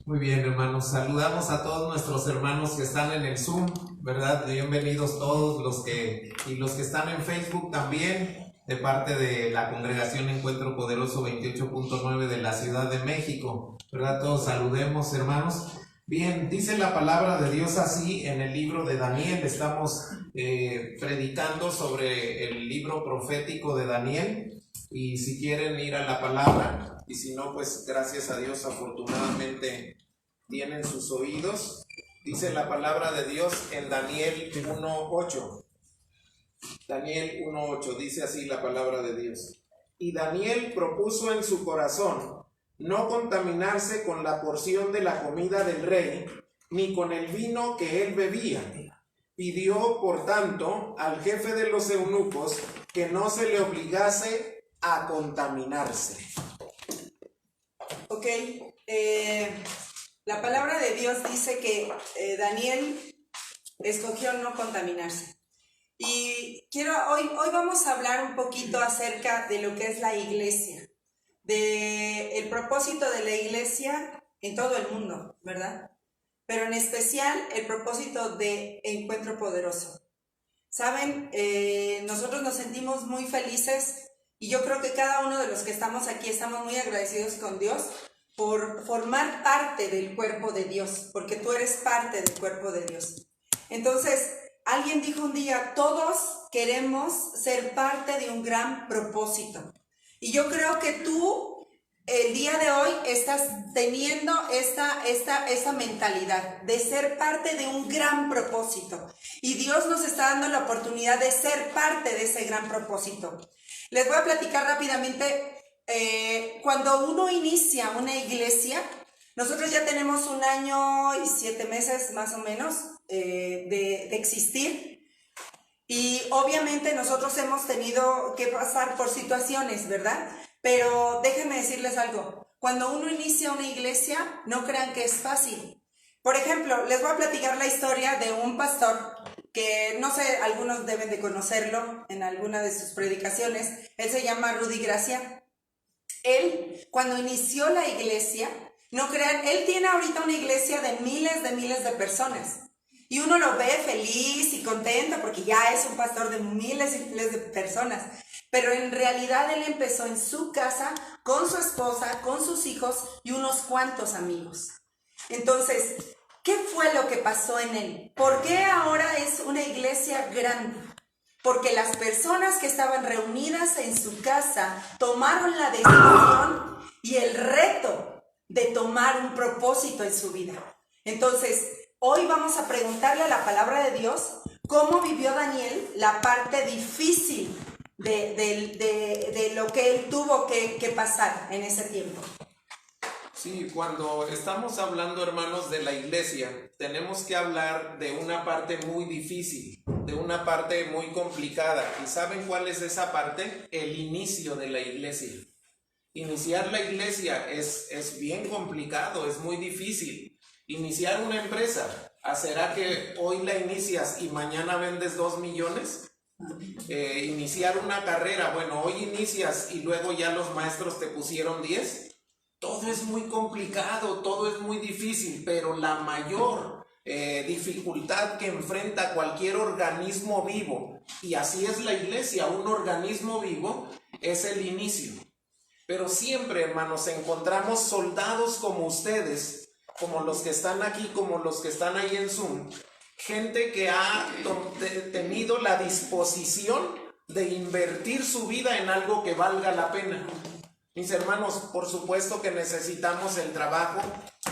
Muy bien, hermanos. Saludamos a todos nuestros hermanos que están en el Zoom, ¿verdad? Bienvenidos todos los que están en Facebook también, de parte de la Congregación Encuentro Poderoso 28.9 de la Ciudad de México, ¿verdad? Todos saludemos, hermanos. Bien, dice la palabra de Dios así en el libro de Daniel. Estamos predicando sobre el libro profético de Daniel. Y si quieren ir a la palabra, y si no, pues gracias a Dios, afortunadamente tienen sus oídos. Dice la palabra de Dios en Daniel 1:8. Daniel 1:8 dice así la palabra de Dios. Y Daniel propuso en su corazón no contaminarse con la porción de la comida del rey, ni con el vino que él bebía. Pidió, por tanto, al jefe de los eunucos que no se le obligase a contaminarse. Ok, la palabra de Dios dice que Daniel escogió no contaminarse. Y hoy vamos a hablar un poquito acerca de lo que es la iglesia, de el propósito de la iglesia en todo el mundo, ¿verdad? Pero en especial el propósito de Encuentro Poderoso. Saben, nosotros nos sentimos muy felices y yo creo que cada uno de los que estamos aquí estamos muy agradecidos con Dios por formar parte del cuerpo de Dios, porque tú eres parte del cuerpo de Dios. Entonces, alguien dijo un día, todos queremos ser parte de un gran propósito. Y yo creo que tú, el día de hoy, estás teniendo esta mentalidad de ser parte de un gran propósito. Y Dios nos está dando la oportunidad de ser parte de ese gran propósito. Les voy a platicar rápidamente. Cuando uno inicia una iglesia, nosotros ya tenemos 1 año y 7 meses más o menos de existir, y obviamente nosotros hemos tenido que pasar por situaciones, ¿verdad? Pero déjenme decirles algo, cuando uno inicia una iglesia, no crean que es fácil. Por ejemplo, les voy a platicar la historia de un pastor que, no sé, algunos deben de conocerlo en alguna de sus predicaciones. Él se llama Rudy Gracia. Él, cuando inició la iglesia, no crean, él tiene ahorita una iglesia de miles de personas. Y uno lo ve feliz y contento porque ya es un pastor de miles y miles de personas. Pero en realidad él empezó en su casa, con su esposa, con sus hijos y unos cuantos amigos. Entonces, ¿qué fue lo que pasó en él? ¿Por qué ahora es una iglesia grande? Porque las personas que estaban reunidas en su casa tomaron la decisión y el reto de tomar un propósito en su vida. Entonces, hoy vamos a preguntarle a la palabra de Dios cómo vivió Daniel la parte difícil de lo que él tuvo que pasar en ese tiempo. Sí, cuando estamos hablando, hermanos, de la iglesia, tenemos que hablar de una parte muy difícil, de una parte muy complicada. ¿Y saben cuál es esa parte? El inicio de la iglesia. Iniciar la iglesia es bien complicado, es muy difícil. Iniciar una empresa, ¿será que hoy la inicias y mañana vendes 2 millones? Iniciar una carrera, bueno, hoy inicias y luego ya los maestros te pusieron 10. Todo es muy complicado, todo es muy difícil, pero la mayor dificultad que enfrenta cualquier organismo vivo, y así es la iglesia, un organismo vivo, es el inicio. Pero siempre, hermanos, encontramos soldados como ustedes, como los que están aquí, como los que están ahí en Zoom, gente que ha tenido la disposición de invertir su vida en algo que valga la pena. Mis hermanos, por supuesto que necesitamos el trabajo,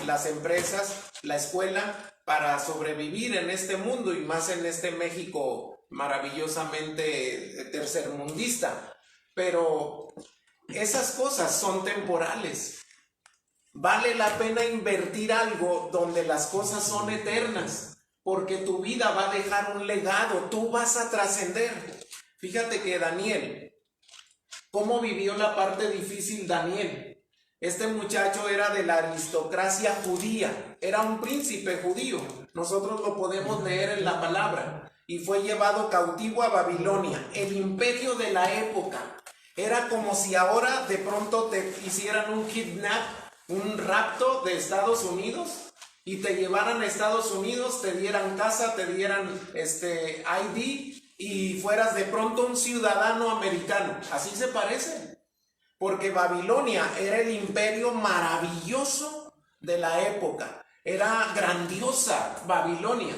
las empresas, la escuela para sobrevivir en este mundo y más en este México maravillosamente tercermundista. Pero esas cosas son temporales. Vale la pena invertir algo donde las cosas son eternas, porque tu vida va a dejar un legado, tú vas a trascender. Fíjate que Daniel, ¿cómo vivió la parte difícil Daniel? Este muchacho era de la aristocracia judía, era un príncipe judío, nosotros lo podemos leer en la palabra, y fue llevado cautivo a Babilonia, el imperio de la época. Era como si ahora de pronto te hicieran un kidnap un rapto de Estados Unidos y te llevaran a Estados Unidos, te dieran casa, te dieran ID y fueras de pronto un ciudadano americano. Así se parece, porque Babilonia era el imperio maravilloso de la época, era grandiosa Babilonia.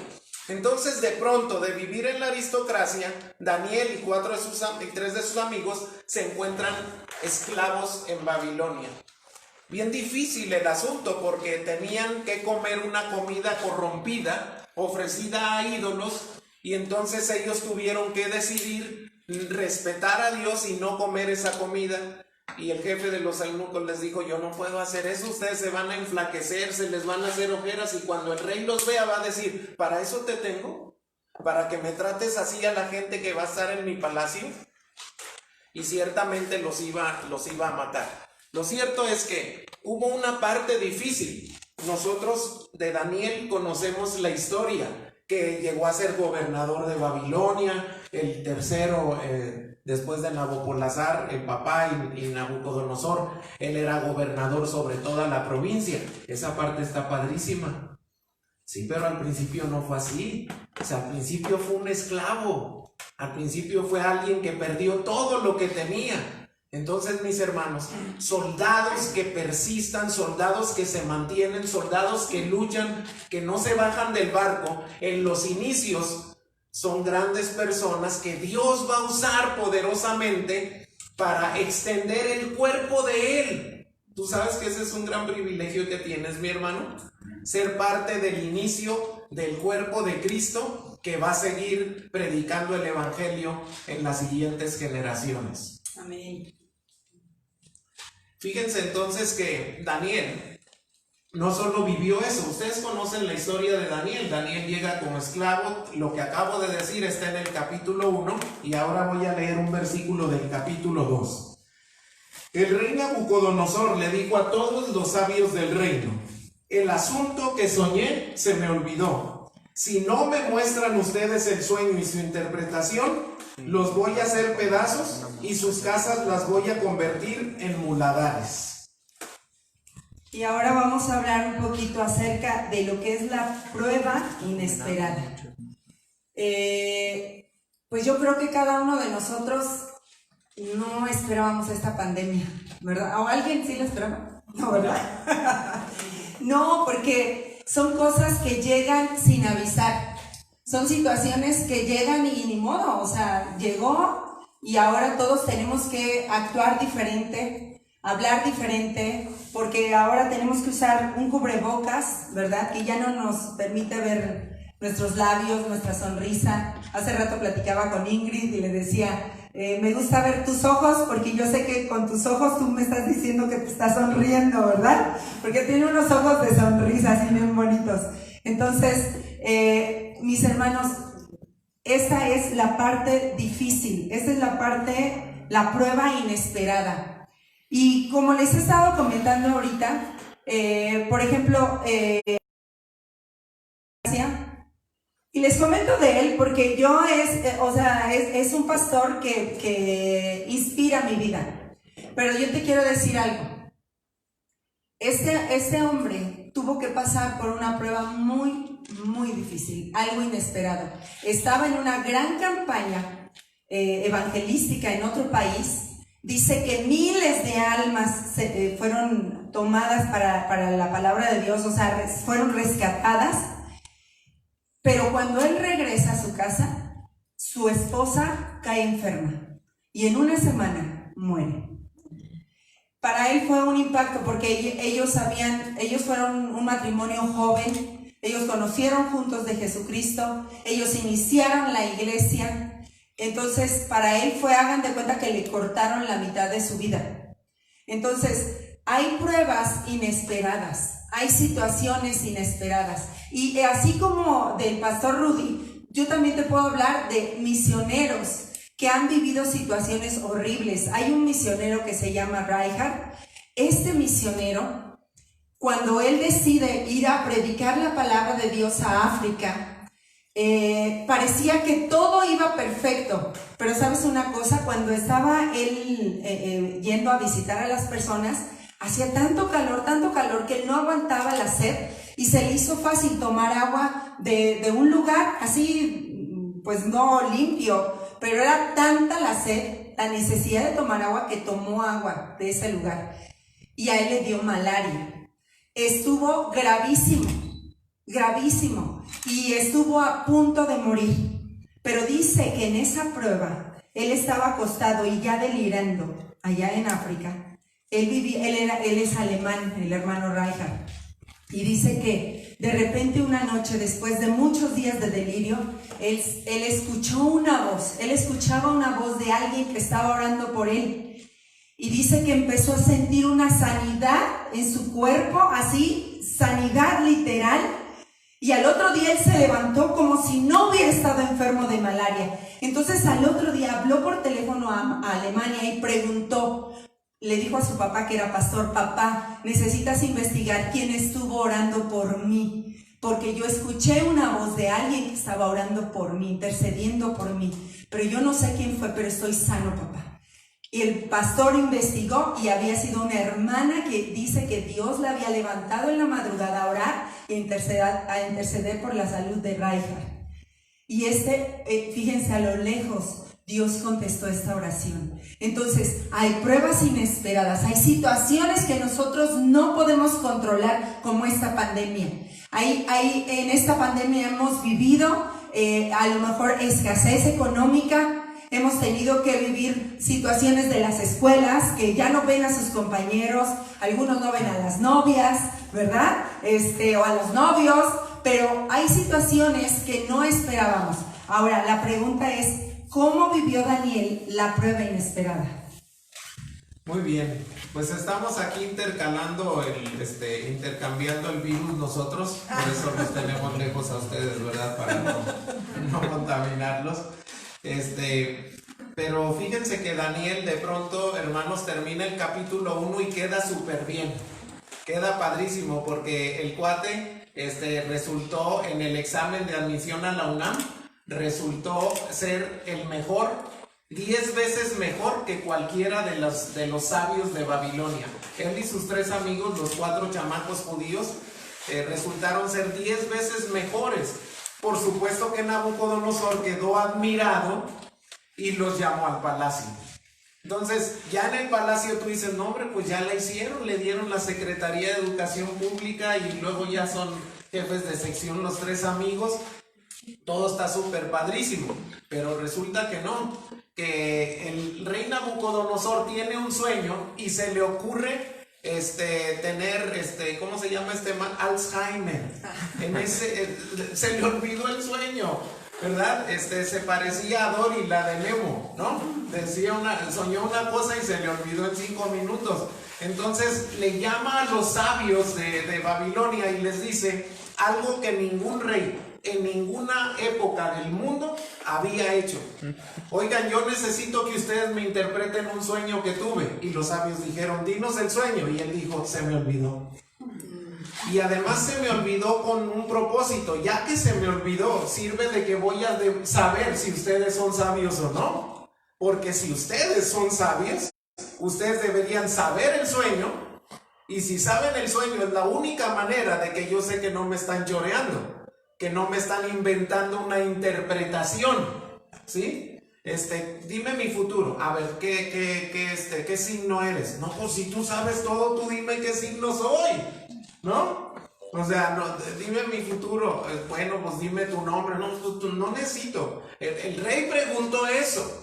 Entonces, de pronto, de vivir en la aristocracia, Daniel y 3 de sus amigos se encuentran esclavos en Babilonia. Bien difícil el asunto, porque tenían que comer una comida corrompida, ofrecida a ídolos, y entonces ellos tuvieron que decidir respetar a Dios y no comer esa comida. Y el jefe de los eunucos les dijo: yo no puedo hacer eso, ustedes se van a enflaquecer, se les van a hacer ojeras, y cuando el rey los vea va a decir: ¿para eso te tengo? ¿Para que me trates así a la gente que va a estar en mi palacio? Y ciertamente los iba a matar. Lo cierto es que hubo una parte difícil. Nosotros de Daniel conocemos la historia, que llegó a ser gobernador de Babilonia, el tercero después de Nabopolassar, el papá, y Nabucodonosor. Él era gobernador sobre toda la provincia. Esa parte está padrísima. Sí, pero al principio no fue así. O sea, al principio fue un esclavo. Al principio fue alguien que perdió todo lo que tenía. Entonces, mis hermanos, soldados que persistan, soldados que se mantienen, soldados que luchan, que no se bajan del barco, en los inicios son grandes personas que Dios va a usar poderosamente para extender el cuerpo de Él. ¿Tú sabes que ese es un gran privilegio que tienes, mi hermano? Ser parte del inicio del cuerpo de Cristo, que va a seguir predicando el evangelio en las siguientes generaciones. Amén. Fíjense entonces que Daniel no solo vivió eso. Ustedes conocen la historia de Daniel. Daniel llega como esclavo. Lo que acabo de decir está en el capítulo 1, y ahora voy a leer un versículo del capítulo 2. El rey Nabucodonosor le dijo a todos los sabios del reino: el asunto que soñé se me olvidó. Si no me muestran ustedes el sueño y su interpretación, los voy a hacer pedazos y sus casas las voy a convertir en muladares. Y ahora vamos a hablar un poquito acerca de lo que es la prueba inesperada. Pues yo creo que cada uno de nosotros no esperábamos esta pandemia, ¿verdad? ¿O alguien sí la esperaba? No, ¿verdad? No, porque son cosas que llegan sin avisar. Son situaciones que llegan y ni modo, o sea, llegó y ahora todos tenemos que actuar diferente, hablar diferente, porque ahora tenemos que usar un cubrebocas, ¿verdad? Que ya no nos permite ver nuestros labios, nuestra sonrisa. Hace rato platicaba con Ingrid y le decía: me gusta ver tus ojos, porque yo sé que con tus ojos tú me estás diciendo que te estás sonriendo, ¿verdad? Porque tiene unos ojos de sonrisa así bien bonitos. Entonces, mis hermanos, esta es la parte difícil, esta es la parte, la prueba inesperada. Y como les he estado comentando ahorita, por ejemplo, y les comento de él porque yo es un pastor que inspira mi vida. Pero yo te quiero decir algo. Este hombre tuvo que pasar por una prueba muy, muy difícil, algo inesperado. Estaba en una gran campaña evangelística en otro país. Dice que miles de almas fueron tomadas para la palabra de Dios, o sea, fueron rescatadas. Pero cuando él regresa a su casa, su esposa cae enferma y en una semana muere. Para él fue un impacto porque ellos fueron un matrimonio joven, ellos conocieron juntos de Jesucristo, ellos iniciaron la iglesia. Entonces para él fue, hagan de cuenta que le cortaron la mitad de su vida. Entonces hay pruebas inesperadas, hay situaciones inesperadas. Y así como del pastor Rudy, yo también te puedo hablar de misioneros que han vivido situaciones horribles. Hay un misionero que se llama Reinhard. Este misionero, cuando él decide ir a predicar la palabra de Dios a África, parecía que todo iba perfecto. Pero ¿sabes una cosa? Cuando estaba él yendo a visitar a las personas, hacía tanto calor que él no aguantaba la sed y se le hizo fácil tomar agua de un lugar así, pues no limpio, pero era tanta la sed, la necesidad de tomar agua, que tomó agua de ese lugar y a él le dio malaria. Estuvo gravísimo y estuvo a punto de morir, pero dice que en esa prueba él estaba acostado y ya delirando allá en África. Él es alemán, el hermano Reinhard, y dice que de repente una noche, después de muchos días de delirio, él escuchó una voz, él escuchaba una voz de alguien que estaba orando por él, y dice que empezó a sentir una sanidad en su cuerpo, así, sanidad literal, y al otro día él se levantó como si no hubiera estado enfermo de malaria. Entonces al otro día habló por teléfono a Alemania y preguntó, le dijo a su papá, que era pastor: papá, necesitas investigar quién estuvo orando por mí, porque yo escuché una voz de alguien que estaba orando por mí, intercediendo por mí, pero yo no sé quién fue, pero estoy sano, papá. Y el pastor investigó y había sido una hermana que dice que Dios la había levantado en la madrugada a orar y a interceder por la salud de Reinhard. Y fíjense, a lo lejos Dios contestó esta oración. Entonces, hay pruebas inesperadas, hay situaciones que nosotros no podemos controlar, como esta pandemia. En esta pandemia hemos vivido a lo mejor escasez económica. Hemos tenido que vivir situaciones de las escuelas que ya no ven a sus compañeros, algunos no ven a las novias, ¿verdad? O a los novios, pero hay situaciones que no esperábamos. Ahora, la pregunta es, ¿cómo vivió Daniel la prueba inesperada? Muy bien, pues estamos aquí intercambiando el virus nosotros, por eso los tenemos lejos a ustedes, ¿verdad? Para no contaminarlos. Pero fíjense que Daniel, de pronto, hermanos, termina el capítulo 1 y queda súper bien, queda padrísimo, porque el cuate resultó en el examen de admisión a la UNAM, resultó ser el mejor, 10 veces mejor que cualquiera de los sabios de Babilonia. Él y sus 3 amigos, los 4 chamacos judíos, resultaron ser 10 veces mejores. Por supuesto que Nabucodonosor quedó admirado y los llamó al palacio. Entonces, ya en el palacio tú dices, no hombre, pues ya la hicieron, le dieron la Secretaría de Educación Pública y luego ya son jefes de sección los 3 amigos. Todo está súper padrísimo, pero resulta que no, que el rey Nabucodonosor tiene un sueño y se le ocurre tener, ¿cómo se llama este man? Alzheimer. Se le olvidó el sueño, ¿verdad? Se parecía a Dory, la de Nemo, ¿no? Soñó una cosa y se le olvidó en 5 minutos. Entonces le llama a los sabios de Babilonia y les dice algo que ningún rey en ninguna época del mundo había hecho. Oigan, yo necesito que ustedes me interpreten un sueño que tuve. Y los sabios dijeron, dinos el sueño. Y él dijo, se me olvidó. Y además se me olvidó con un propósito. Ya que se me olvidó, sirve de que voy a saber si ustedes son sabios o no. Porque si ustedes son sabios, ustedes deberían saber el sueño. Y si saben el sueño, es la única manera de que yo sé que no me están lloreando, que no me están inventando una interpretación, ¿sí? Dime mi futuro. A ver, ¿qué signo eres? No, pues si tú sabes todo, tú dime qué signo soy, ¿no? O sea, no, dime mi futuro. Bueno, pues dime tu nombre. No, pues, no necesito. El rey preguntó eso.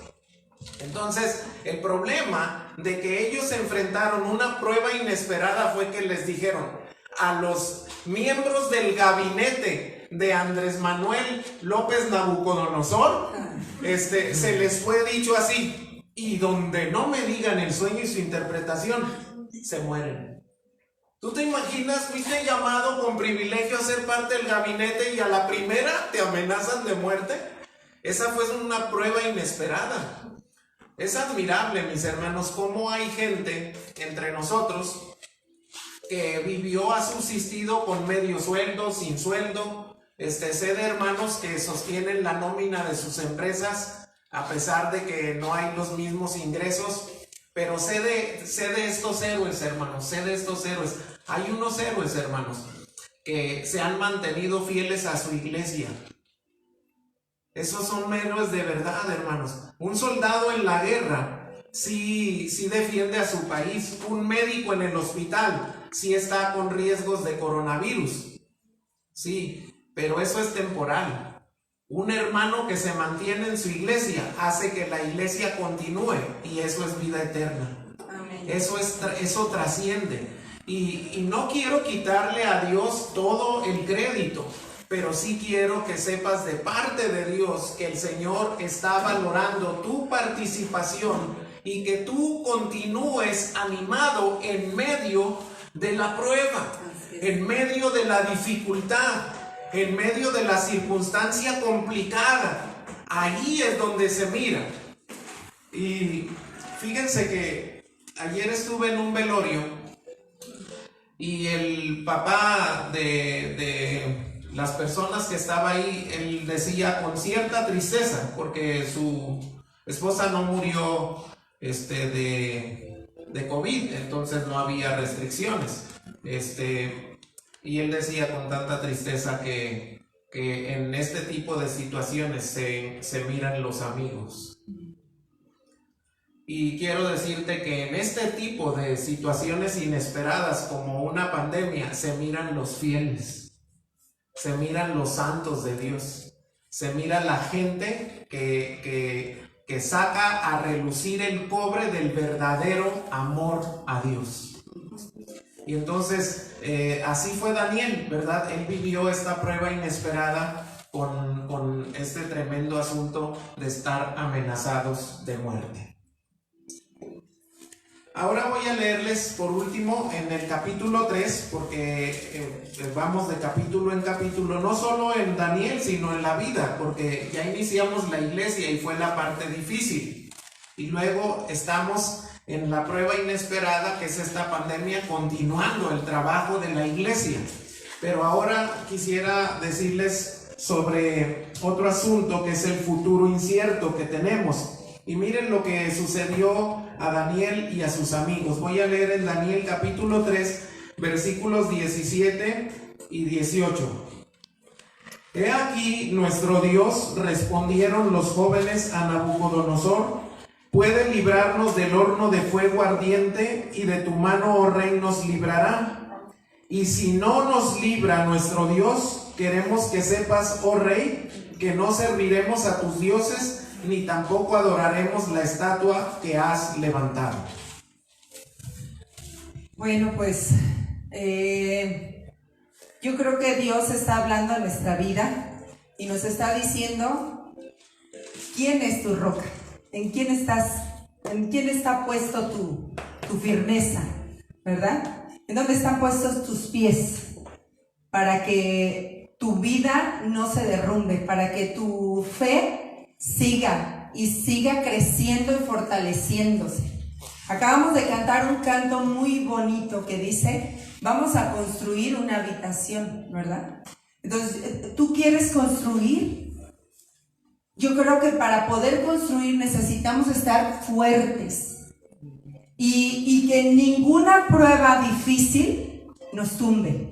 Entonces, el problema de que ellos se enfrentaron una prueba inesperada fue que les dijeron a los miembros del gabinete de Andrés Manuel López Nabucodonosor, se les fue dicho así: y donde no me digan el sueño y su interpretación, se mueren. ¿Tú te imaginas? Fuiste llamado con privilegio a ser parte del gabinete y a la primera te amenazan de muerte. Esa fue una prueba inesperada. Es admirable, mis hermanos, cómo hay gente entre nosotros que vivió, ha subsistido con medio sueldo, sin sueldo. Sé de hermanos que sostienen la nómina de sus empresas a pesar de que no hay los mismos ingresos. Pero sé de estos héroes, hermanos, sé de estos héroes. Hay unos héroes, hermanos, que se han mantenido fieles a su iglesia. Esos son héroes de verdad, hermanos. Un soldado en la guerra sí defiende a su país. Un médico en el hospital sí está con riesgos de coronavirus. Sí, pero eso es temporal. Un hermano que se mantiene en su iglesia hace que la iglesia continúe, y eso es vida eterna. Amén. Eso trasciende. Y no quiero quitarle a Dios todo el crédito, pero sí quiero que sepas de parte de Dios que el Señor está valorando tu participación y que tú continúes animado en medio de la prueba, en medio de la dificultad, en medio de la circunstancia complicada. Ahí es donde se mira. Y fíjense que ayer estuve en un velorio y el papá de las personas que estaba ahí, él decía con cierta tristeza, porque su esposa no murió de COVID, entonces no había restricciones. Y él decía con tanta tristeza que en este tipo de situaciones se miran los amigos. Y quiero decirte que en este tipo de situaciones inesperadas como una pandemia se miran los fieles, se miran los santos de Dios, se mira la gente que saca a relucir el cobre del verdadero amor a Dios. Y entonces así fue Daniel, ¿verdad? Él vivió esta prueba inesperada con este tremendo asunto de estar amenazados de muerte. Ahora voy a leerles por último en el capítulo 3, porque vamos de capítulo en capítulo, no solo en Daniel, sino en la vida, porque ya iniciamos la iglesia y fue la parte difícil. Y luego estamos en la prueba inesperada, que es esta pandemia, continuando el trabajo de la iglesia. Pero ahora quisiera decirles sobre otro asunto, que es el futuro incierto que tenemos. Y miren lo que sucedió a Daniel y a sus amigos. Voy a leer en Daniel capítulo 3, versículos 17 y 18. He aquí nuestro Dios, respondieron los jóvenes a Nabucodonosor, puede librarnos del horno de fuego ardiente, y de tu mano, oh rey, nos librará. Y si no nos libra nuestro Dios, queremos que sepas, oh rey, que no serviremos a tus dioses, ni tampoco adoraremos la estatua que has levantado. Bueno, pues yo creo que Dios está hablando en nuestra vida y nos está diciendo quién es tu roca, en quién está puesto tu firmeza, ¿verdad? En dónde están puestos tus pies, para que tu vida no se derrumbe, para que tu fe siga creciendo y fortaleciéndose. Acabamos de cantar un canto muy bonito que dice, vamos a construir una habitación, ¿verdad? Entonces, ¿tú quieres construir? Yo creo que para poder construir necesitamos estar fuertes y que ninguna prueba difícil nos tumbe.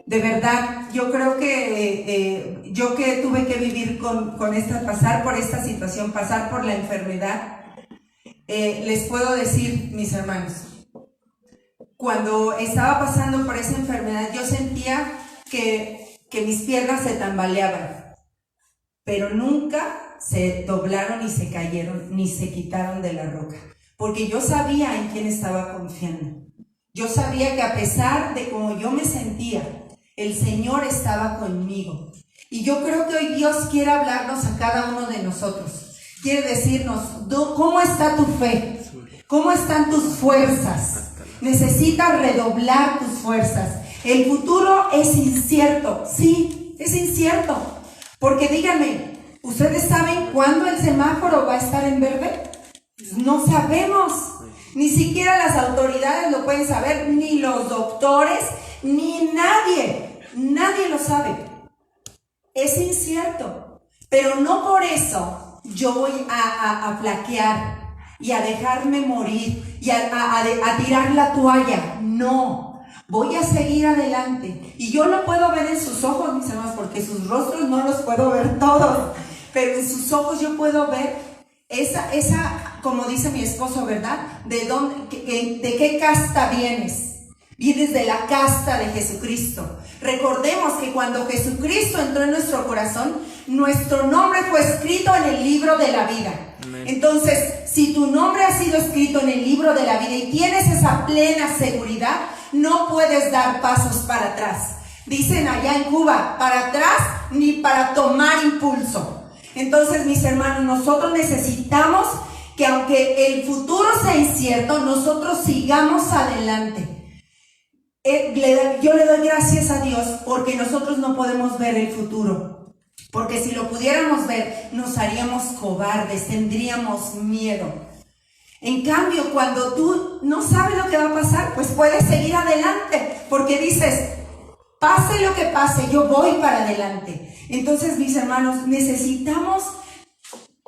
De verdad, yo creo que yo que tuve que vivir pasar por esta situación, pasar por la enfermedad, les puedo decir, mis hermanos, cuando estaba pasando por esa enfermedad, yo sentía que mis piernas se tambaleaban, pero nunca se doblaron ni se cayeron, ni se quitaron de la roca, porque yo sabía en quién estaba confiando. Yo sabía que a pesar de cómo yo me sentía, el Señor estaba conmigo. Y yo creo que hoy Dios quiere hablarnos a cada uno de nosotros. Quiere decirnos, ¿cómo está tu fe? ¿Cómo están tus fuerzas? Necesitas redoblar tus fuerzas. El futuro es incierto. Sí, es incierto. Porque díganme, ¿ustedes saben cuándo el semáforo va a estar en verde? No sabemos. Ni siquiera las autoridades lo pueden saber, ni los doctores, ni nadie. Nadie lo sabe. Es incierto. Pero no por eso yo voy a flaquear. y a dejarme morir y a tirar la toalla. No, voy a seguir adelante. Y yo lo puedo ver en sus ojos, mis hermanos, porque sus rostros no los puedo ver todos, pero en sus ojos yo puedo ver esa, como dice mi esposo, ¿verdad? ¿De qué casta vienes? Vienes de la casta de Jesucristo. Recordemos que cuando Jesucristo entró en nuestro corazón, nuestro nombre fue escrito en el libro de la vida. Amén. Entonces, si tu nombre ha sido escrito en el libro de la vida y tienes esa plena seguridad, no puedes dar pasos para atrás. Dicen allá en Cuba, para atrás ni para tomar impulso. Entonces, mis hermanos, nosotros necesitamos que aunque el futuro sea incierto, nosotros sigamos adelante. Yo le doy gracias a Dios porque nosotros no podemos ver el futuro. Porque si lo pudiéramos ver, nos haríamos cobardes, tendríamos miedo. En cambio, cuando tú no sabes lo que va a pasar, pues puedes seguir adelante. Porque dices, pase lo que pase, yo voy para adelante. Entonces, mis hermanos, necesitamos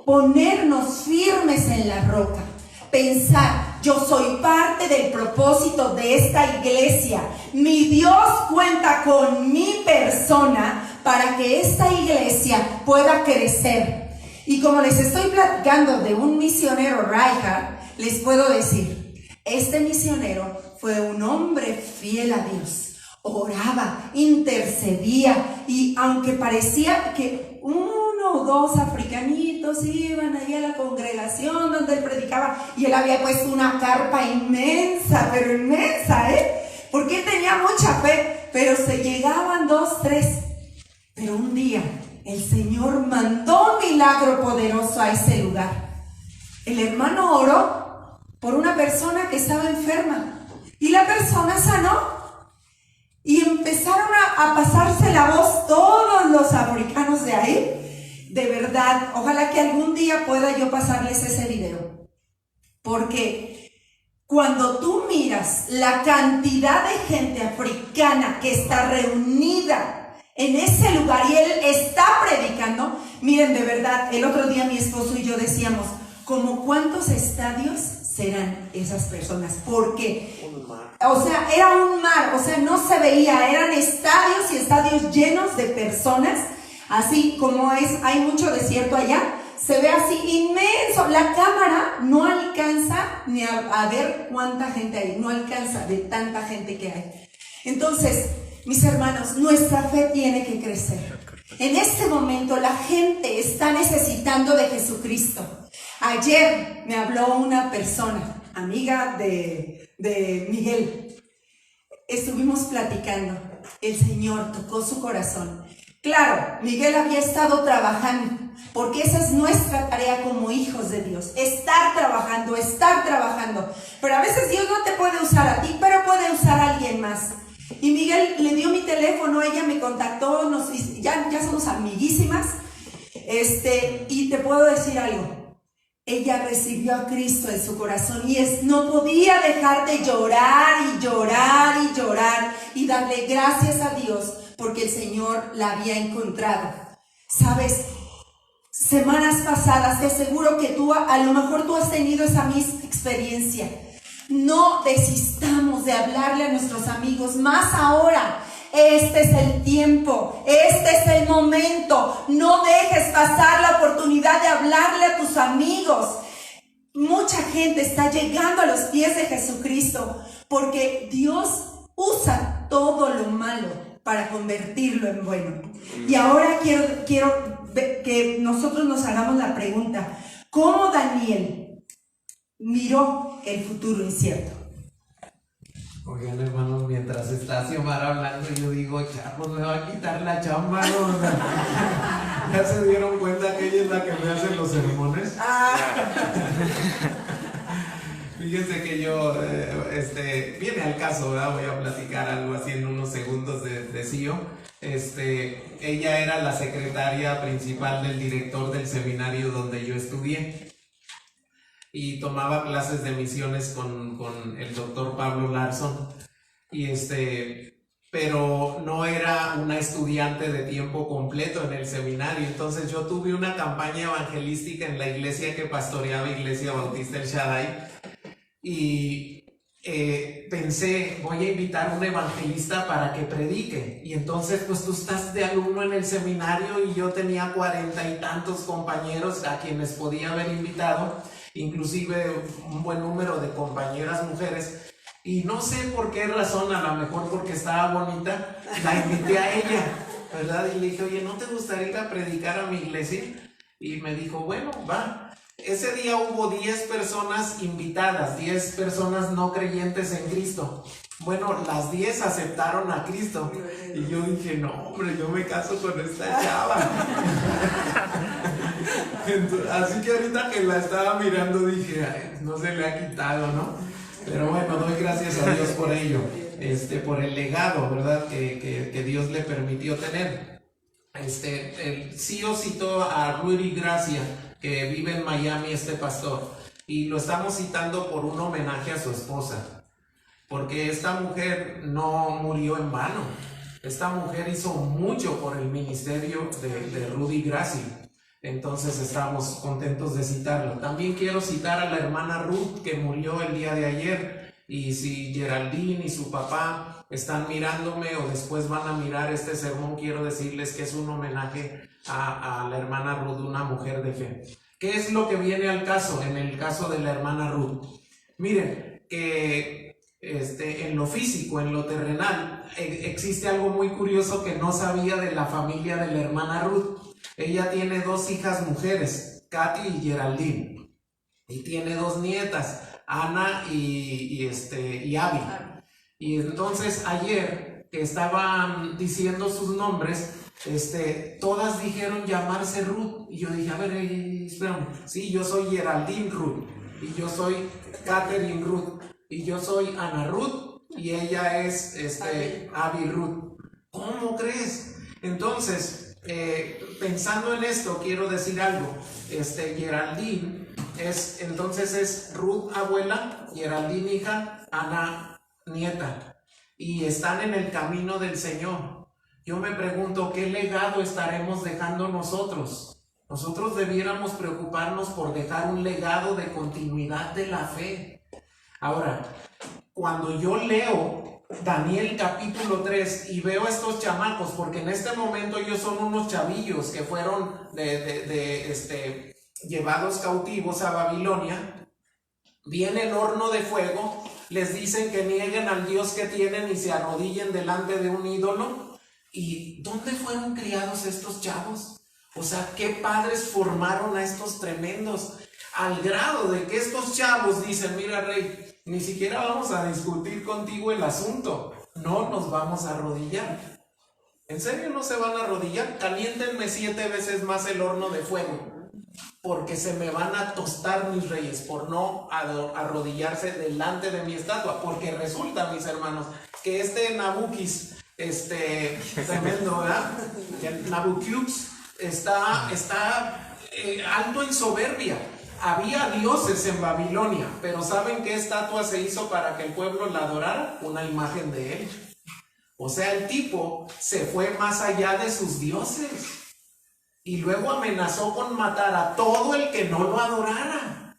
ponernos firmes en la roca. Pensar, yo soy parte del propósito de esta iglesia. Mi Dios cuenta con mi persona para que esta iglesia pueda crecer. Y como les estoy platicando de un misionero, Reinhard, les puedo decir, este misionero fue un hombre fiel a Dios. Oraba, intercedía, y aunque parecía que uno o dos africanitos iban allí a la congregación donde él predicaba, y él había puesto una carpa inmensa, pero inmensa, porque él tenía mucha fe, pero se llegaban 2, 3. Pero un día el Señor mandó un milagro poderoso a ese lugar. El hermano oró por una persona que estaba enferma y la persona sanó. Y empezaron a pasarse la voz todos los africanos de ahí. De verdad, ojalá que algún día pueda yo pasarles ese video. Porque cuando tú miras la cantidad de gente africana que está reunida en ese lugar y él está predicando, miren, de verdad, el otro día mi esposo y yo decíamos, ¿como cuántos estadios serán esas personas? Porque, o sea, era un mar, o sea, no se veía, eran estadios y estadios llenos de personas, así como hay mucho desierto allá, se ve así inmenso, la cámara no alcanza ni a ver cuánta gente hay, no alcanza de tanta gente que hay. Entonces, mis hermanos, nuestra fe tiene que crecer. En este momento la gente está necesitando de Jesucristo. Ayer me habló una persona, amiga de Miguel. Estuvimos platicando. El Señor tocó su corazón. Claro, Miguel había estado trabajando, porque esa es nuestra tarea como hijos de Dios. Estar trabajando. Pero a veces Dios no te puede usar a ti, pero puede usar a alguien más. Y Miguel le dio mi teléfono, ella me contactó, ya somos amiguísimas. Y te puedo decir algo. Ella recibió a Cristo en su corazón y no podía dejar de llorar y darle gracias a Dios porque el Señor la había encontrado. ¿Sabes? Semanas pasadas, te aseguro que a lo mejor tú has tenido esa misma experiencia. No desistamos de hablarle a nuestros amigos, más ahora. Este es el tiempo, este es el momento. No dejes pasar la oportunidad de hablarle a tus amigos. Mucha gente está llegando a los pies de Jesucristo porque Dios usa todo lo malo para convertirlo en bueno. Y ahora quiero que nosotros nos hagamos la pregunta: ¿cómo Daniel miró el futuro incierto? Oigan, hermanos, mientras está Xiomara hablando, yo digo, chavos, me va a quitar la chamba, ¿no? ¿Ya se dieron cuenta que ella es la que me hace los sermones? Fíjense que yo, viene al caso, ¿verdad? Voy a platicar algo así en unos segundos de Cío. Ella era la secretaria principal del director del seminario donde yo estudié. Y tomaba clases de misiones con el doctor Pablo Larson. Y pero no era una estudiante de tiempo completo en el seminario. Entonces yo tuve una campaña evangelística en la iglesia que pastoreaba, Iglesia Bautista El Shaddai, y pensé, voy a invitar a un evangelista para que predique. Y entonces pues tú estás de alumno en el seminario y yo tenía 40 y tantos compañeros a quienes podía haber invitado, inclusive un buen número de compañeras mujeres. Y no sé por qué razón, a lo mejor porque estaba bonita, la invité a ella, ¿verdad? Y le dije, oye, ¿no te gustaría ir a predicar a mi iglesia? Y me dijo, bueno, va. Ese día hubo 10 personas invitadas, 10 personas no creyentes en Cristo. Bueno, las 10 aceptaron a Cristo. Y yo dije, no, hombre, yo me caso con esta chava. Entonces, así que ahorita que la estaba mirando dije, ay, no se le ha quitado, ¿no? Pero bueno, doy gracias a Dios por ello, por el legado, ¿verdad? Que Dios le permitió tener. Sí os citó a Rudy Gracia, que vive en Miami, este pastor, y lo estamos citando por un homenaje a su esposa, porque esta mujer no murió en vano. Esta mujer hizo mucho por el ministerio de Rudy Gracia. Entonces estamos contentos de citarlo. También quiero citar a la hermana Ruth, que murió el día de ayer, y si Geraldine y su papá están mirándome o después van a mirar este sermón, quiero decirles que es un homenaje a la hermana Ruth, una mujer de fe. ¿Qué es lo que viene al caso? En el caso de la hermana Ruth, miren que en lo físico, en lo terrenal, existe algo muy curioso que no sabía de la familia de la hermana Ruth. Ella tiene 2 hijas mujeres, Katy y Geraldine, y tiene 2 nietas, Ana y Abby. Y entonces ayer que estaban diciendo sus nombres, todas dijeron llamarse Ruth, y yo dije, a ver, espérame, sí, yo soy Geraldine Ruth, y yo soy Catherine Ruth, y yo soy Ana Ruth, y ella es Abby Ruth. ¿Cómo crees? Entonces, pensando en esto, quiero decir algo. Geraldine es Ruth abuela, Geraldine hija, Ana nieta, y están en el camino del Señor. Yo me pregunto, ¿qué legado estaremos dejando nosotros? Nosotros debiéramos preocuparnos por dejar un legado de continuidad de la fe. Ahora, cuando yo leo Daniel capítulo 3 y veo a estos chamacos, porque en este momento ellos son unos chavillos que fueron llevados cautivos a Babilonia, viene el horno de fuego, les dicen que nieguen al Dios que tienen y se arrodillen delante de un ídolo. ¿Y dónde fueron criados estos chavos? O sea, ¿qué padres formaron a estos tremendos? Al grado de que estos chavos dicen, mira, rey, ni siquiera vamos a discutir contigo el asunto, no nos vamos a arrodillar. ¿En serio no se van a arrodillar? Caliéntenme 7 veces más el horno de fuego, porque se me van a tostar mis reyes por no arrodillarse delante de mi estatua. Porque resulta, mis hermanos, que Nabuquis, tremendo, ¿verdad? Nabucus está alto en soberbia. Había dioses en Babilonia, pero ¿saben qué estatua se hizo para que el pueblo la adorara? Una imagen de él. O sea, el tipo se fue más allá de sus dioses y luego amenazó con matar a todo el que no lo adorara.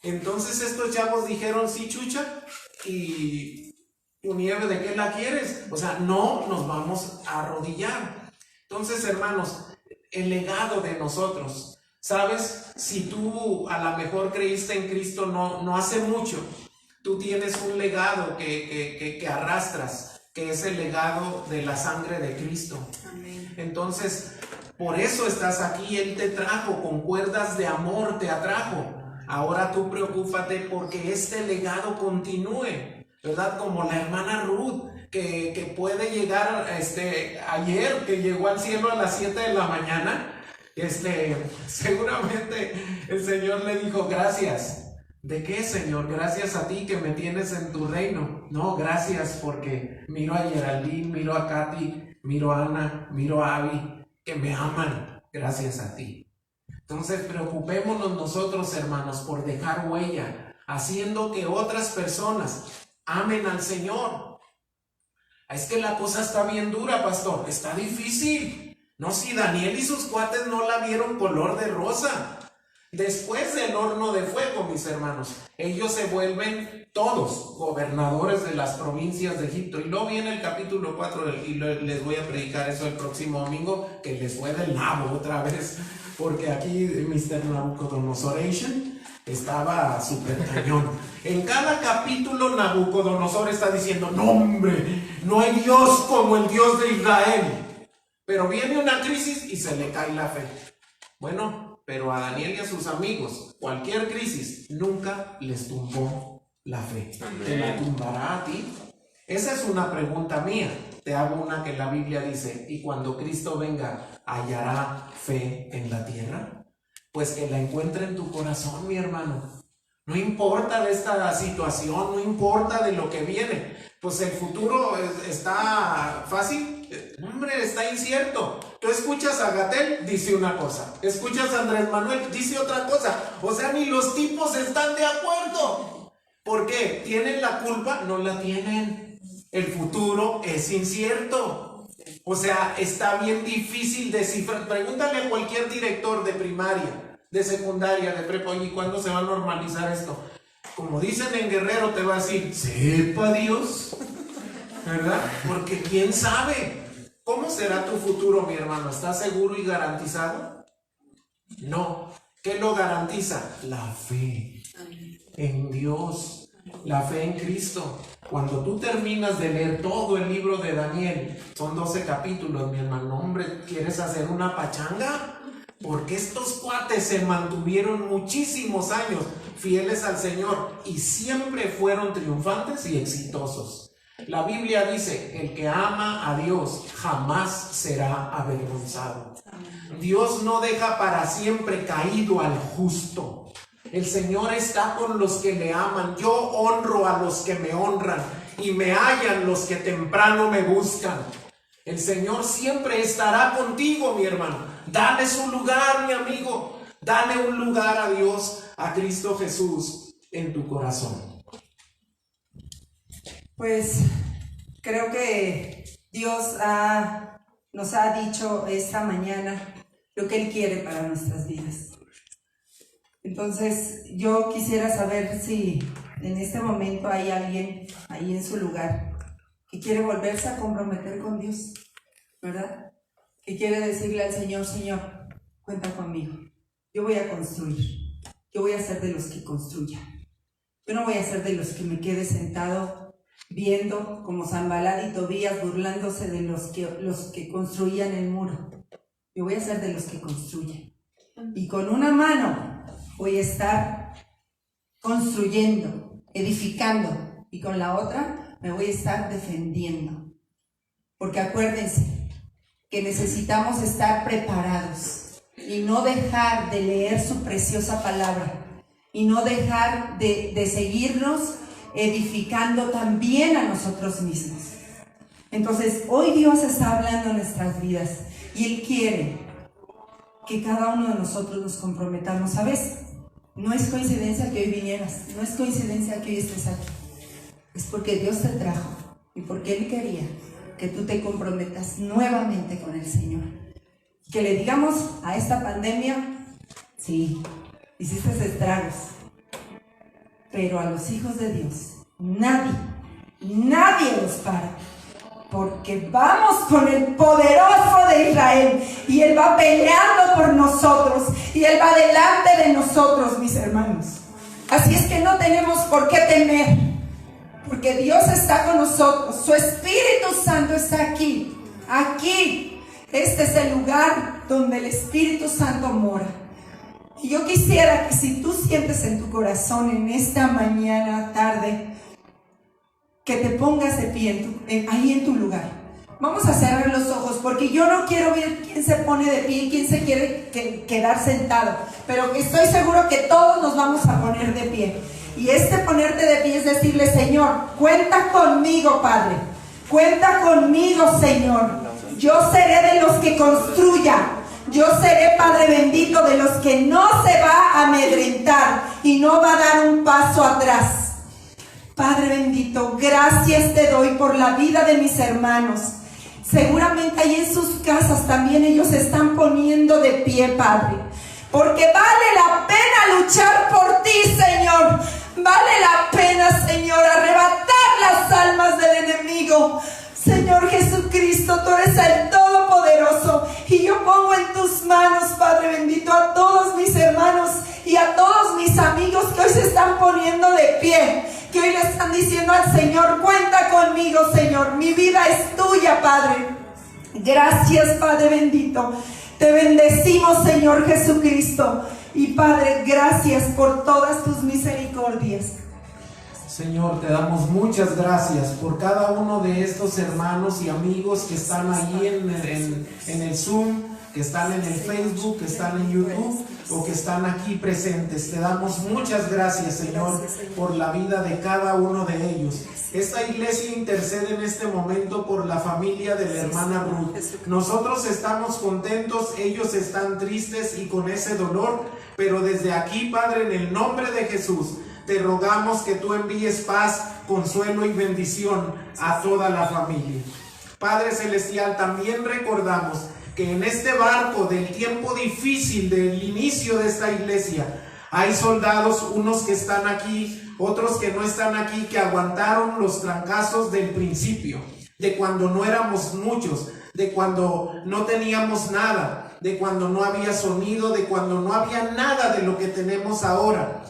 Entonces estos chavos dijeron, sí, chucha, y tu nieve, ¿de qué la quieres? O sea, no nos vamos a arrodillar. Entonces, hermanos, el legado de nosotros, ¿sabes? Si tú a lo mejor creíste en Cristo no hace mucho, tú tienes un legado que arrastras, que es el legado de la sangre de Cristo. Amén. Entonces, por eso estás aquí. Él te trajo con cuerdas de amor, te atrajo. Ahora tú preocúpate porque este legado continúe, ¿verdad? Como la hermana Ruth, que puede llegar, ayer que llegó al cielo a las 7 de la mañana, seguramente el Señor le dijo, gracias. ¿De qué, Señor? Gracias a ti que me tienes en tu reino. No, gracias porque miro a Geraldine, miro a Katy, miro a Ana, miro a Abby, que me aman. Gracias a ti. Entonces preocupémonos nosotros, hermanos, por dejar huella, haciendo que otras personas amen al Señor. Es que la cosa está bien dura, pastor, está difícil. No, si Daniel y sus cuates no la vieron color de rosa. Después del horno de fuego, mis hermanos, ellos se vuelven todos gobernadores de las provincias de Egipto. Y luego viene el capítulo 4 y les voy a predicar eso el próximo domingo, que les fue del nabo otra vez, porque aquí Mr. Nabucodonosoration estaba súper cañón. En cada capítulo Nabucodonosor está diciendo, no hombre, no hay Dios como el Dios de Israel. Pero viene una crisis y se le cae la fe. Bueno, pero a Daniel y a sus amigos, cualquier crisis nunca les tumbó la fe. ¿Te la tumbará a ti? Esa es una pregunta mía. Te hago una que la Biblia dice, ¿y cuando Cristo venga, hallará fe en la tierra? Pues que la encuentre en tu corazón, mi hermano. No importa de esta situación, no importa de lo que viene. Pues el futuro está fácil. Hombre, está incierto. Tú escuchas a Gatell, dice una cosa. Escuchas a Andrés Manuel, dice otra cosa. O sea, ni los tipos están de acuerdo. ¿Por qué? ¿Tienen la culpa? No la tienen. El futuro es incierto. O sea, está bien difícil descifrar. Pregúntale a cualquier director de primaria, de secundaria, de prepa, oye, ¿cuándo se va a normalizar esto? Como dicen en Guerrero, te va a decir, sepa Dios, ¿verdad? Porque quién sabe. ¿Cómo será tu futuro, mi hermano? ¿Estás seguro y garantizado? No. ¿Qué lo garantiza? La fe en Dios, la fe en Cristo. Cuando tú terminas de leer todo el libro de Daniel, son 12 capítulos, mi hermano. Hombre, ¿quieres hacer una pachanga? Porque estos cuates se mantuvieron muchísimos años fieles al Señor y siempre fueron triunfantes y exitosos. La Biblia dice, el que ama a Dios jamás será avergonzado. Dios no deja para siempre caído al justo. El Señor está con los que le aman. Yo honro a los que me honran y me hallan los que temprano me buscan. El Señor siempre estará contigo, mi hermano. Dale su lugar, mi amigo. Dale un lugar a Dios, a Cristo Jesús en tu corazón. Pues creo que Dios nos ha dicho esta mañana lo que Él quiere para nuestras vidas. Entonces yo quisiera saber si en este momento hay alguien ahí en su lugar que quiere volverse a comprometer con Dios, ¿verdad? Que quiere decirle al Señor, Señor, cuenta conmigo. Yo voy a construir. Yo voy a ser de los que construyan. Yo no voy a ser de los que me quede sentado viendo como Sanballat y Tobías burlándose de los que construían el muro. Yo voy a ser de los que construyen. Y con una mano voy a estar construyendo, edificando, y con la otra me voy a estar defendiendo. Porque acuérdense que necesitamos estar preparados y no dejar de leer su preciosa palabra y no dejar de seguirnos edificando también a nosotros mismos. Entonces, hoy Dios está hablando en nuestras vidas y Él quiere que cada uno de nosotros nos comprometamos. ¿Sabes? No es coincidencia que hoy vinieras, no es coincidencia que hoy estés aquí. Es porque Dios te trajo y porque Él quería que tú te comprometas nuevamente con el Señor. Que le digamos a esta pandemia, sí, hiciste estragos, pero a los hijos de Dios, nadie los para, porque vamos con el poderoso de Israel y Él va peleando por nosotros y Él va delante de nosotros, mis hermanos. Así es que no tenemos por qué temer, porque Dios está con nosotros, su Espíritu Santo está aquí. Este es el lugar donde el Espíritu Santo mora. Y yo quisiera que si tú sientes en tu corazón en esta mañana, tarde, que te pongas de pie ahí en tu lugar. Vamos a cerrar los ojos porque yo no quiero ver quién se pone de pie y quién se quiere quedar sentado. Pero estoy seguro que todos nos vamos a poner de pie. Y ponerte de pie es decirle, Señor, cuenta conmigo, Padre. Cuenta conmigo, Señor. Yo seré de los que construyan. Yo seré, Padre bendito, de los que no se va a amedrentar y no va a dar un paso atrás. Padre bendito, gracias te doy por la vida de mis hermanos. Seguramente ahí en sus casas también ellos se están poniendo de pie, Padre. Porque vale la pena luchar por ti, Señor. Vale la pena, Señor, arrebatar las almas del enemigo. Señor Jesucristo, tú eres el Todopoderoso. Y yo pongo en tus manos, Padre bendito, a todos mis hermanos y a todos mis amigos que hoy se están poniendo de pie. Que hoy le están diciendo al Señor, cuenta conmigo, Señor. Mi vida es tuya, Padre. Gracias, Padre bendito. Te bendecimos, Señor Jesucristo. Y Padre, gracias por todas tus misericordias. Señor, te damos muchas gracias por cada uno de estos hermanos y amigos que están ahí en el Zoom, que están en el Facebook, que están en YouTube o que están aquí presentes. Te damos muchas gracias, Señor, por la vida de cada uno de ellos. Esta iglesia intercede en este momento por la familia de la hermana Ruth. Nosotros estamos contentos, ellos están tristes y con ese dolor, pero desde aquí, Padre, en el nombre de Jesús, te rogamos que tú envíes paz, consuelo y bendición a toda la familia. Padre Celestial, también recordamos que en este barco del tiempo difícil del inicio de esta iglesia, hay soldados, unos que están aquí, otros que no están aquí, que aguantaron los trancazos del principio, de cuando no éramos muchos, de cuando no teníamos nada, de cuando no había sonido, de cuando no había nada de lo que tenemos ahora.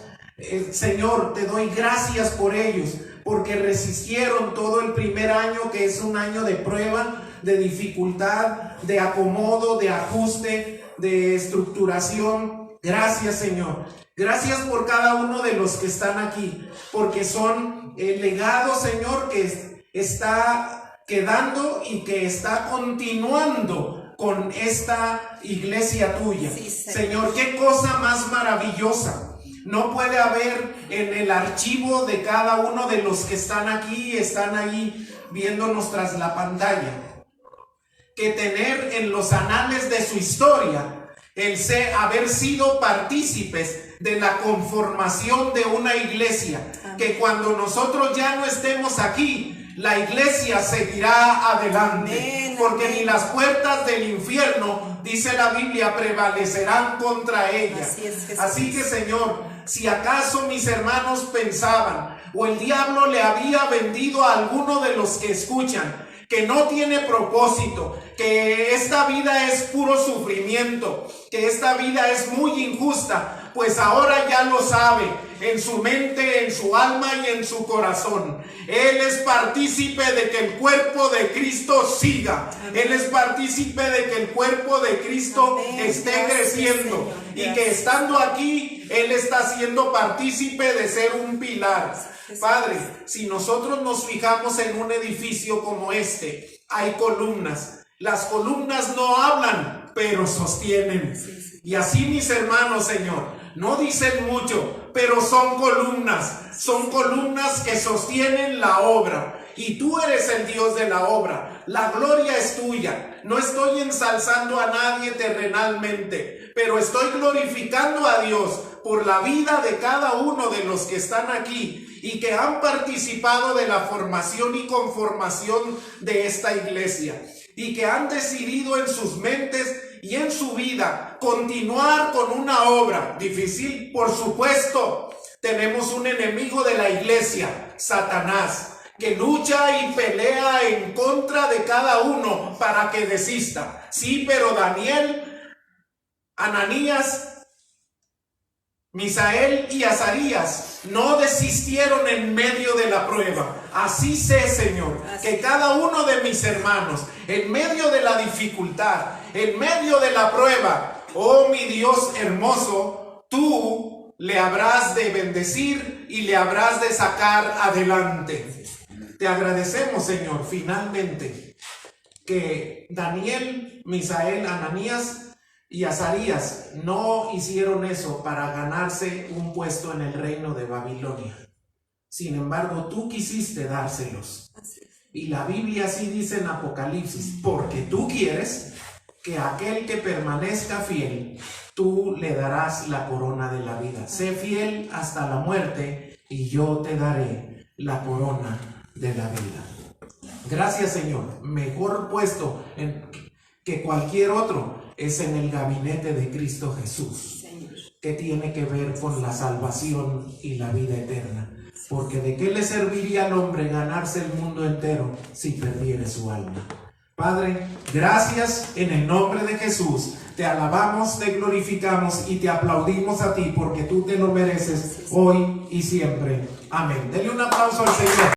Señor, te doy gracias por ellos, porque resistieron todo el primer año, que es un año de prueba, de dificultad, de acomodo, de ajuste, de estructuración. Gracias, Señor. Gracias por cada uno de los que están aquí, porque son el legado, Señor, que está quedando y que está continuando con esta iglesia tuya. Sí, Señor, qué cosa más maravillosa. No puede haber en el archivo de cada uno de los que están aquí, están ahí viéndonos tras la pantalla, que tener en los anales de su historia el haber sido partícipes de la conformación de una iglesia. Amén. Que cuando nosotros ya no estemos aquí, la iglesia seguirá adelante. Amén, porque amén. Ni las puertas del infierno, dice la Biblia, prevalecerán contra ella. Así que, Señor, si acaso mis hermanos pensaban, o el diablo le había vendido a alguno de los que escuchan, que no tiene propósito, que esta vida es puro sufrimiento, que esta vida es muy injusta, pues ahora ya lo sabe, en su mente, en su alma y en su corazón. Él es partícipe de que el cuerpo de Cristo siga. Él es partícipe de que el cuerpo de Cristo esté creciendo. Y que estando aquí, Él está siendo partícipe de ser un pilar. Padre, si nosotros nos fijamos en un edificio como este, hay columnas. Las columnas no hablan, pero sostienen. Y así mis hermanos, Señor, no dicen mucho, pero son columnas que sostienen la obra. Y tú eres el Dios de la obra. La gloria es tuya. No estoy ensalzando a nadie terrenalmente, pero estoy glorificando a Dios por la vida de cada uno de los que están aquí y que han participado de la formación y conformación de esta iglesia, y que han decidido en sus mentes y en su vida continuar con una obra difícil. Por supuesto, tenemos un enemigo de la iglesia, Satanás, que lucha y pelea en contra de cada uno para que desista. Sí, pero Daniel, Ananías, Misael y Azarías no desistieron en medio de la prueba. Así sé, Señor, que cada uno de mis hermanos, en medio de la dificultad, en medio de la prueba, oh mi Dios hermoso, tú le habrás de bendecir y le habrás de sacar adelante. Te agradecemos, Señor, finalmente, que Daniel, Misael, Ananías y Azarías no hicieron eso para ganarse un puesto en el reino de Babilonia. Sin embargo, tú quisiste dárselos. Y la Biblia así dice en Apocalipsis, porque tú quieres que aquel que permanezca fiel, tú le darás la corona de la vida. Sé fiel hasta la muerte y yo te daré la corona de la vida. Gracias, Señor. Mejor puesto que cualquier otro es en el gabinete de Cristo Jesús, que tiene que ver con la salvación y la vida eterna. Porque ¿de qué le serviría al hombre ganarse el mundo entero si perdiere su alma? Padre, gracias en el nombre de Jesús. Te alabamos, te glorificamos y te aplaudimos a ti porque tú te lo mereces hoy y siempre. Amén. Denle un aplauso al Señor.